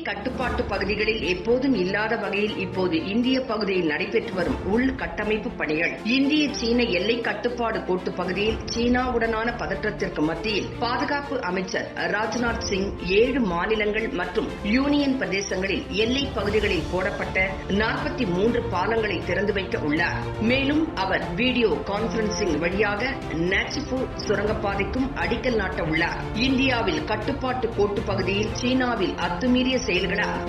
கட்டுப்பாட்டு பகுதிகளில் எப்போதும் இல்லாத வகையில் இப்போது இந்திய பகுதியில் நடைபெற்று வரும் உள்கட்டமைப்பு பணிகள். இந்திய சீன எல்லை கட்டுப்பாடு கோட்டு பகுதியில் சீனாவுடனான பதற்றத்திற்கு மத்தியில் பாதுகாப்பு அமைச்சர் ராஜ்நாத் சிங் 7 மாநிலங்கள் மற்றும் யூனியன் பிரதேசங்களில் எல்லை பகுதிகளில் போடப்பட்ட 43 பாலங்களை திறந்து வைக்க உள்ளார். மேலும் அவர் வீடியோ கான்பரன்சிங் வழியாக நாச்சிப்பூர் சுரங்கப்பாதைக்கும் அடிக்கல் நாட்ட உள்ளார். இந்தியாவில் கட்டுப்பாட்டு கோட்டு பகுதியில் சீனாவில் அத்துமீறிய செயல்களால்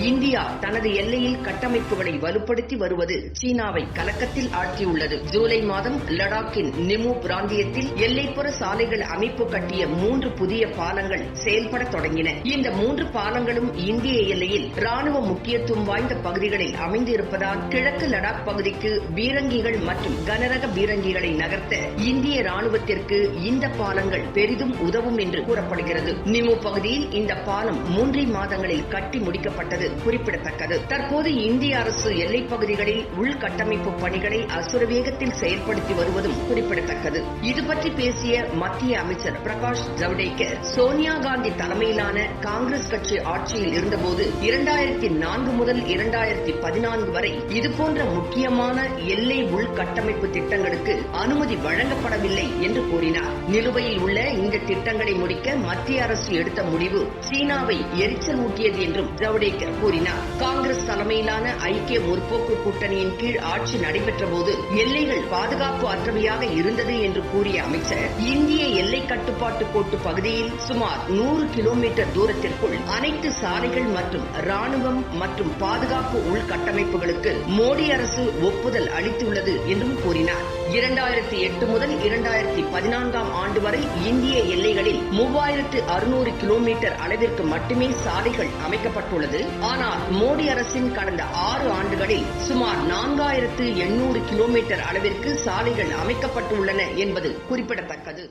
இந்தியா தனது எல்லையில் கட்டமைப்புகளை வலுப்படுத்தி வருவது சீனாவை கலக்கத்தில் ஆழ்த்தியுள்ளது. ஜூலை மாதம் லடாக்கின் நிமு பிராந்தியத்தில் எல்லைப்புற சாலைகள் அமைப்பு கட்டிய 3 புதிய பாலங்கள் செயல்பட தொடங்கின. இந்த 3 பாலங்களும் இந்திய எல்லையில் ராணுவ முக்கியத்துவம் வாய்ந்த பகுதிகளில் அமைந்திருப்பதால் கிழக்கு லடாக் பகுதிக்கு பீரங்கிகள் மற்றும் கனரக பீரங்கிகளை நகர்த்த இந்திய ராணுவத்திற்கு இந்த பாலங்கள் பெரிதும் உதவும் என்று கூறப்படுகிறது. நிமு பகுதியில் இந்த பாலம் 3 மாதங்களில் கட்டி முடிக்கப்பட்டது குறிப்பிடத்தக்கது. தற்போது இந்திய அரசு எல்லைப் பகுதிகளில் உள்கட்டமைப்பு பணிகளை அசுர வேகத்தில் செயல்படுத்தி வருவதும் குறிப்பிடத்தக்கது. இதுபற்றி பேசிய மத்திய அமைச்சர் பிரகாஷ் ஜவடேகர், சோனியா காந்தி தலைமையிலான காங்கிரஸ் கட்சி ஆட்சியில் இருந்தபோது 2004 முதல் 2014 வரை இதுபோன்ற முக்கியமான எல்லை உள்கட்டமைப்பு திட்டங்களுக்கு அனுமதி வழங்கப்படவில்லை என்று கூறினார். நிலுவையில் உள்ள இந்த திட்டங்களை முடிக்க மத்திய அரசு எடுத்த முடிவு சீனாவை எரிச்சல் ஊட்டியது என்றும் ஜவடேகர் கூறினார். காங்கிரஸ் தலைமையிலான ஐக்கிய முற்போக்கு கூட்டணியின் கீழ் ஆட்சி நடைபெற்ற போது எல்லைகள் பாதுகாப்பு அற்றவையாக இருந்தது என்று கூறிய அமைச்சர், இந்திய எல்லை கட்டுப்பாட்டு கோட்டு பகுதியில் சுமார் 100 கிலோமீட்டர் தூரத்திற்குள் அனைத்து சாலைகள் மற்றும் ராணுவம் மற்றும் பாதுகாப்பு உள்கட்டமைப்புகளுக்கு மோடி அரசு ஒப்புதல் அளித்துள்ளது என்றும் கூறினார். 2008 முதல் 2014 ஆண்டு வரை இந்திய எல்லைகளில் 3600 கிலோமீட்டர் அளவிற்கு மட்டுமே சாலைகள் அமைக்கப்பட்டுள்ளது. ஆனால் மோடி அரசின் கடந்த 6 ஆண்டுகளில் சுமார் 4800 கிலோமீட்டர் அளவிற்கு சாலைகள் அமைக்கப்பட்டுள்ளன என்பது குறிப்பிடத்தக்கது.